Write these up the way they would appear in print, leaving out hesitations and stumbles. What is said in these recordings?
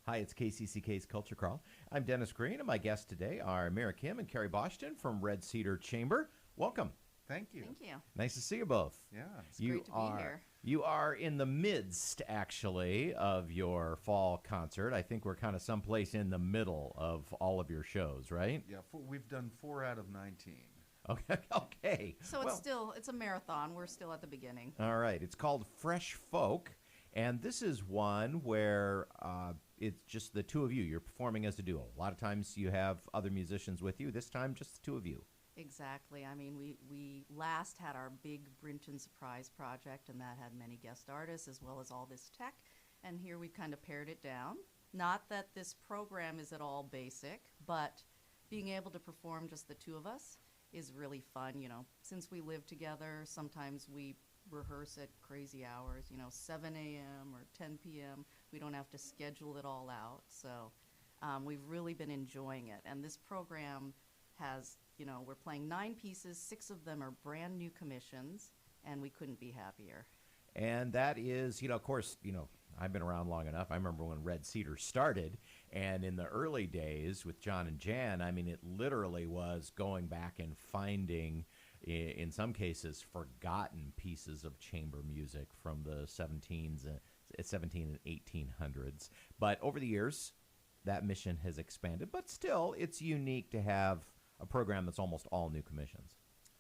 Hi, it's KCCK's Culture Crawl. I'm Dennis Green, and my guests today are Miera and Carey Bostian from Red Cedar Chamber. Welcome. Thank you. Thank you. Nice to see you both. Yeah. It's great to be here. You are in the midst, actually, of your fall concert. I think we're kind of someplace in the middle of all of your shows, right? Yeah, we've done 4 out of 19. Okay. So it's a marathon. We're still at the beginning. All right. It's called Fresh Folk, and this is one where it's just the two of you. You're performing as a duo. A lot of times you have other musicians with you. This time, just the two of you. Exactly. I mean, we last had our big Brinton Surprise project, and that had many guest artists as well as all this tech. And here we've kind of pared it down. Not that this program is at all basic, but being able to perform just the two of us is really fun. You know, since we live together, sometimes we rehearse at crazy hours, 7 a.m. or 10 p.m. We don't have to schedule it all out. So we've really been enjoying it. And this program has, we're playing 9 pieces. 6 of them are brand new commissions, and we couldn't be happier. And that is, of course, I've been around long enough. I remember when Red Cedar started, and in the early days with John and Jan, I mean, it literally was going back and finding, in some cases, forgotten pieces of chamber music from the 17 and 1800s. But over the years, that mission has expanded. But still, it's unique to have a program that's almost all new commissions.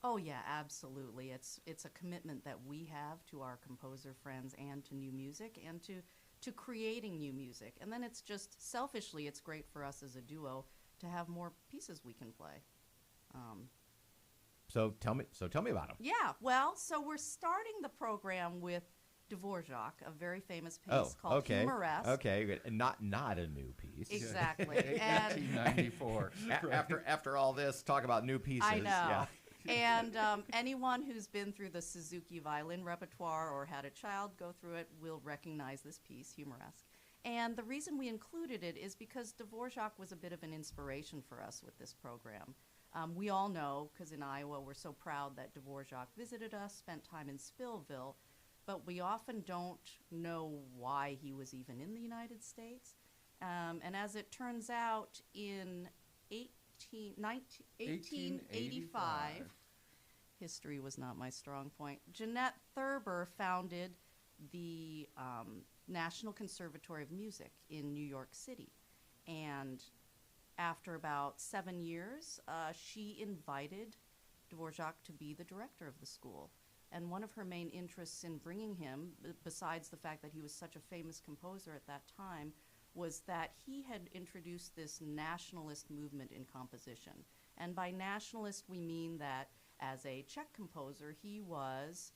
Oh yeah, absolutely. It's a commitment that we have to our composer friends and to new music and to creating new music. And then it's just selfishly, it's great for us as a duo to have more pieces we can play. So tell me about them. Yeah, well, so we're starting the program with Dvorak, a very famous piece called Rehearse. Okay, good. Not a new piece. Exactly. 1894. After all this, talk about new pieces. I know. Yeah. And anyone who's been through the Suzuki violin repertoire or had a child go through it will recognize this piece, Humoresque. And the reason we included it is because Dvorak was a bit of an inspiration for us with this program. We all know, because in Iowa we're so proud that Dvorak visited us, spent time in Spillville, but we often don't know why he was even in the United States. And as it turns out, in 1885, history was not my strong point, Jeanette Thurber founded the National Conservatory of Music in New York City. And after about 7 years, she invited Dvorak to be the director of the school. And one of her main interests in bringing him, besides the fact that he was such a famous composer at that time, was that he had introduced this nationalist movement in composition. And by nationalist, we mean that as a Czech composer, he was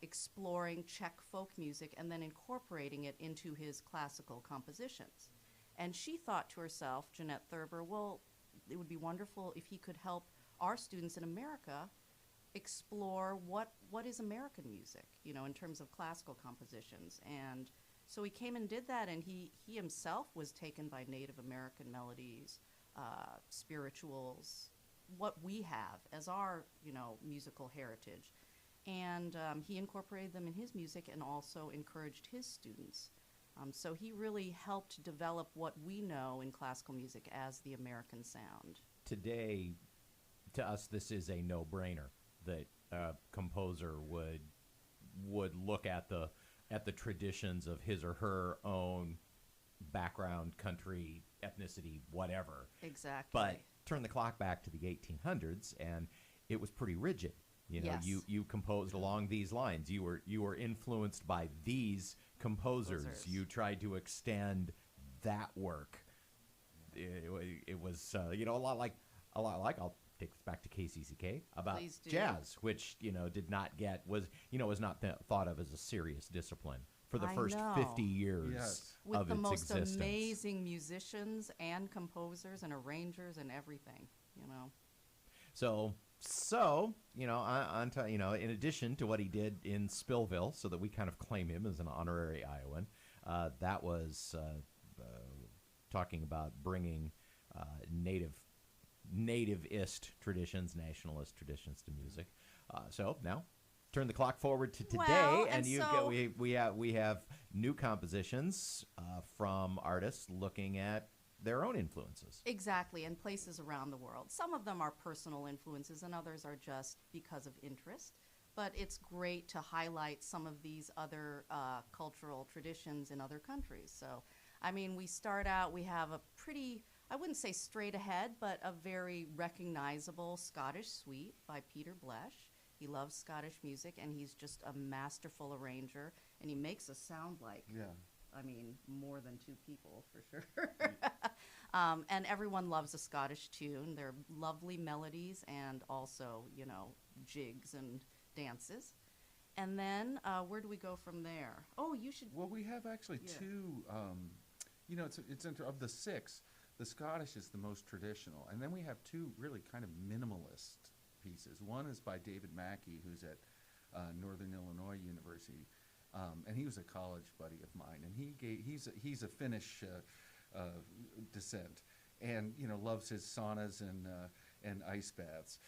exploring Czech folk music and then incorporating it into his classical compositions. And she thought to herself, Jeanette Thurber, well, it would be wonderful if he could help our students in America explore what is American music, in terms of classical compositions. And so he came and did that, and he himself was taken by Native American melodies, spirituals, what we have as our, musical heritage. And he incorporated them in his music and also encouraged his students. So he really helped develop what we know in classical music as the American sound. Today, to us, this is a no-brainer that a composer would look at the traditions of his or her own background, country, ethnicity, whatever. Exactly. But turn the clock back to the 1800s, and it was pretty rigid. Yes. You composed along these lines. You were influenced by these composers. You tried to extend that work. It was a lot like I'll take this back to KCCK about jazz, which did not was not thought of as a serious discipline for the first 50 years Yes. With of the its most existence. amazing musicians and composers and arrangers and everything, So in addition to what he did in Spillville, so that we kind of claim him as an honorary Iowan, that was talking about bringing nativist traditions, nationalist traditions to music. So now, turn the clock forward to today, Well, and and you so- we have new compositions from artists looking at their own influences. Exactly, and places around the world. Some of them are personal influences, and others are just because of interest. But it's great to highlight some of these other cultural traditions in other countries. So, I mean, we start out, we have a pretty, I wouldn't say straight ahead, but a very recognizable Scottish suite by Peter Blesh. He loves Scottish music, and he's just a masterful arranger, and he makes us sound like, Yeah. I mean, more than two people, for sure. And everyone loves a Scottish tune. They're lovely melodies and also, you know, jigs and dances. And then where do we go from there? Oh, you should. Well, we have actually Yeah. two. You know, of the six, the Scottish is the most traditional, and then we have two really kind of minimalist pieces. One is by David Mackey, who's at Northern Illinois University, and he was a college buddy of mine, and he's a Finnish descent, and you know loves his saunas and ice baths.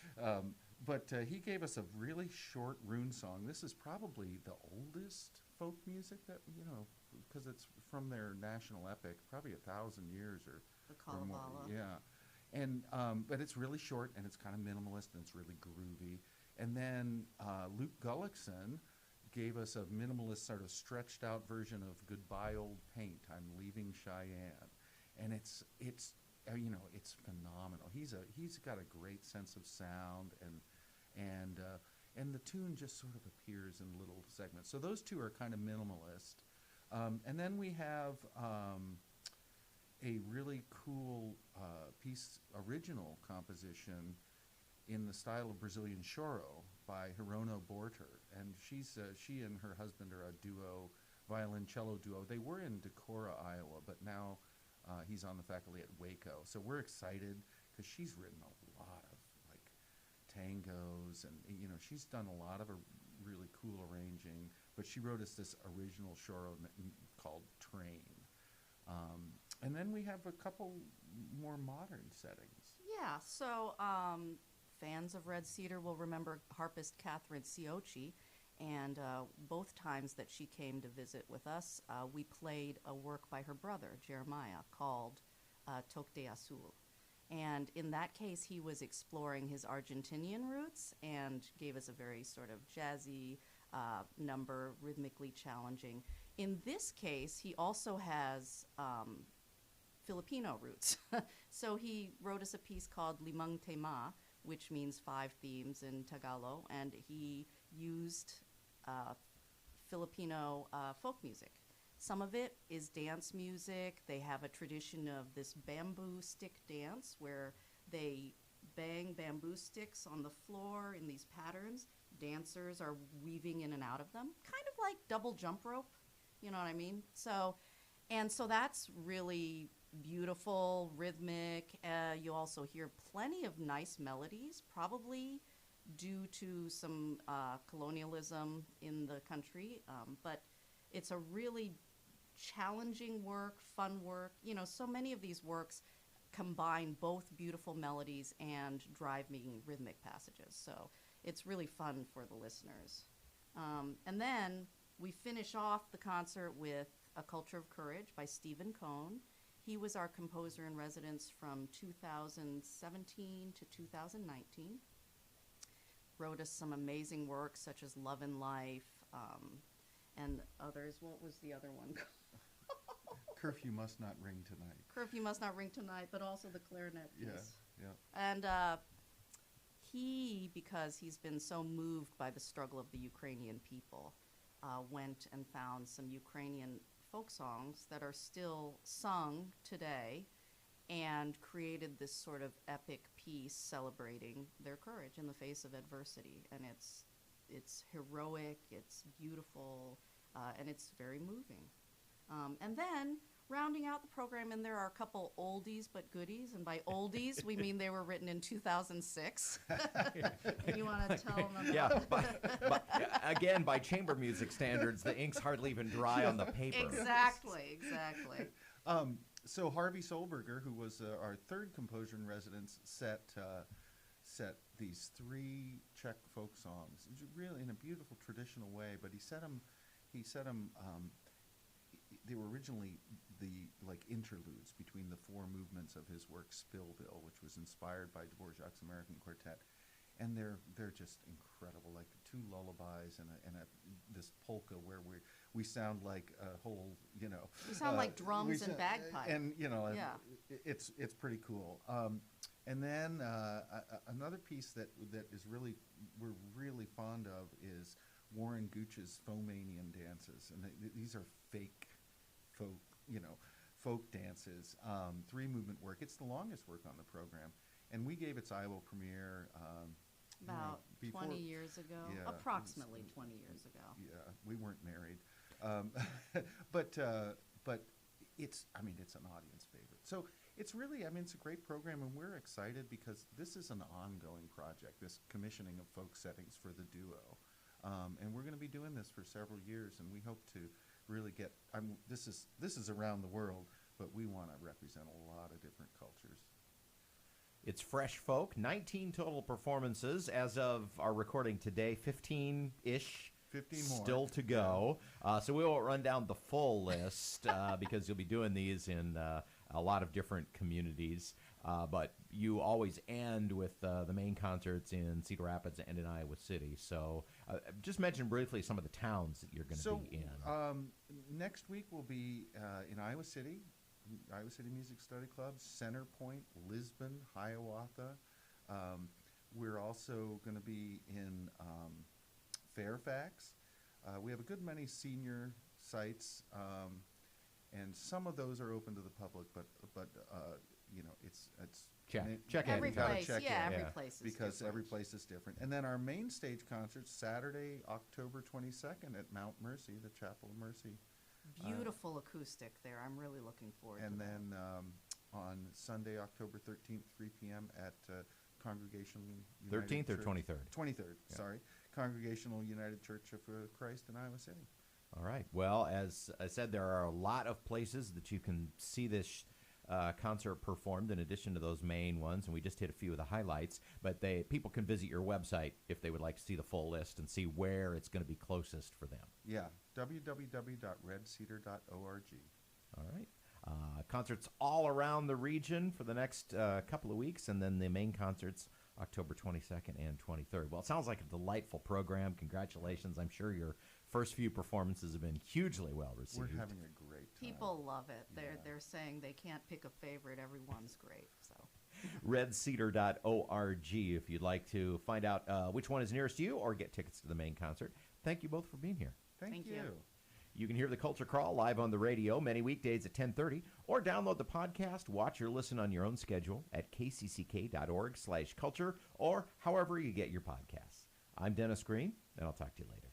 But he gave us a really short rune song. This is probably the oldest folk music that, you know, because it's from their national epic, probably 1,000 years or The more. Kalevala. Yeah. And, but it's really short and it's kind of minimalist and it's really groovy. And then Luke Gullickson gave us a minimalist sort of stretched out version of Goodbye Old Paint, I'm Leaving Cheyenne. And it's you know, it's phenomenal. He's got a great sense of sound and the tune just sort of appears in little segments. So those two are kind of minimalist. And then we have a really cool original composition in the style of Brazilian choro by Hirono Borter. And she and her husband are a duo, violin-cello duo. They were in Decorah, Iowa, but now he's on the faculty at Waco. So we're excited because she's written a lot of like tangos and, you know, she's done a lot of really cool arranging, but she wrote us this original choro called Train. And then we have a couple more modern settings. Yeah, so fans of Red Cedar will remember harpist Catherine Siochi, and both times that she came to visit with us, we played a work by her brother, Jeremiah, called Toque de Azul. And in that case, he was exploring his Argentinian roots and gave us a very sort of jazzy number, rhythmically challenging. In this case, he also has Filipino roots. So he wrote us a piece called Limang Tema, which means 5 themes in Tagalog, and he used Filipino folk music. Some of it is dance music. They have a tradition of this bamboo stick dance where they bang bamboo sticks on the floor in these patterns. Dancers are weaving in and out of them, kind of like double jump rope, you know what I mean? So that's really beautiful, rhythmic. You also hear plenty of nice melodies, probably due to some colonialism in the country, but it's a really challenging work, fun work. You know, so many of these works combine both beautiful melodies and driving rhythmic passages. So it's really fun for the listeners. And then we finish off the concert with A Culture of Courage by Stephen Cohn. He was our composer in residence from 2017 to 2019. Wrote us some amazing works such as Love and Life and others. What was the other one? Curfew Must Not Ring Tonight. Curfew Must Not Ring Tonight, but also the clarinet piece. Yeah. And he, because he's been so moved by the struggle of the Ukrainian people, went and found some Ukrainian folk songs that are still sung today and created this sort of epic piece celebrating their courage in the face of adversity. And it's heroic, it's beautiful, and it's very moving. And then, rounding out the program, and there are a couple oldies but goodies, and by oldies, we mean they were written in 2006. You want to tell them about Yeah, again, by chamber music standards, the ink's hardly even dry on the paper. Exactly. So Harvey Solberger, who was our third composer in residence, set set these 3 Czech folk songs, really in a beautiful traditional way. But he set them. They were originally the interludes between the 4 movements of his work Spillville, which was inspired by Dvorak's American Quartet, and they're just incredible. Like 2 lullabies and this polka where we sound like a whole, you sound like drums and bagpipes. And Yeah. it's pretty cool. And then another piece that is we're really fond of is Warren Gooch's Fomanian dances, and these are fake folk dances, 3-movement work. It's the longest work on the program, and we gave its Iowa premiere About before, 20 years ago, yeah, approximately 20 years ago. Yeah, we weren't married, but it's an audience favorite. So it's really, it's a great program, and we're excited because this is an ongoing project, this commissioning of folk settings for the duo. And we're going to be doing this for several years, and we hope to really get. This is around the world, but we want to represent a lot of different cultures. It's Fresh Folk, 19 total performances as of our recording today, 15-ish. 15 more. Still to go. So we won't run down the full list because you'll be doing these in a lot of different communities. But you always end with the main concerts in Cedar Rapids and in Iowa City. So just mention briefly some of the towns that you're going to be in. Next week we'll be in Iowa City Music Study Club, Center Point, Lisbon, Hiawatha. We're also going to be in Fairfax. We have a good many senior sites, and some of those are open to the public, but it's check Every in. place, check yeah, in. every place is because different. every place is different. And then our main stage concerts Saturday, October 22nd at Mount Mercy, the Chapel of Mercy. Beautiful acoustic there. I'm really looking forward And to that. then on Sunday, October 13th, 3 p.m. at Congregational United 13th or Church- 23rd? 23rd, Yeah. sorry. Congregational United Church of Christ in Iowa City. All right. Well, as I said, there are a lot of places that you can see this concert performed in addition to those main ones, and we just hit a few of the highlights. But people can visit your website if they would like to see the full list and see where it's going to be closest for them. Yeah, www.redcedar.org. All right. Concerts all around the region for the next couple of weeks, and then the main concerts October 22nd and 23rd. Well, it sounds like a delightful program. Congratulations. I'm sure your first few performances have been hugely well received. We're having a great time. People love it. Yeah. They're saying they can't pick a favorite. Everyone's great. So redcedar.org if you'd like to find out which one is nearest to you or get tickets to the main concert. Thank you both for being here. Thank you. You can hear the Culture Crawl live on the radio many weekdays at 10:30, or download the podcast, watch or listen on your own schedule at kcck.org/culture, or however you get your podcasts. I'm Dennis Green, and I'll talk to you later.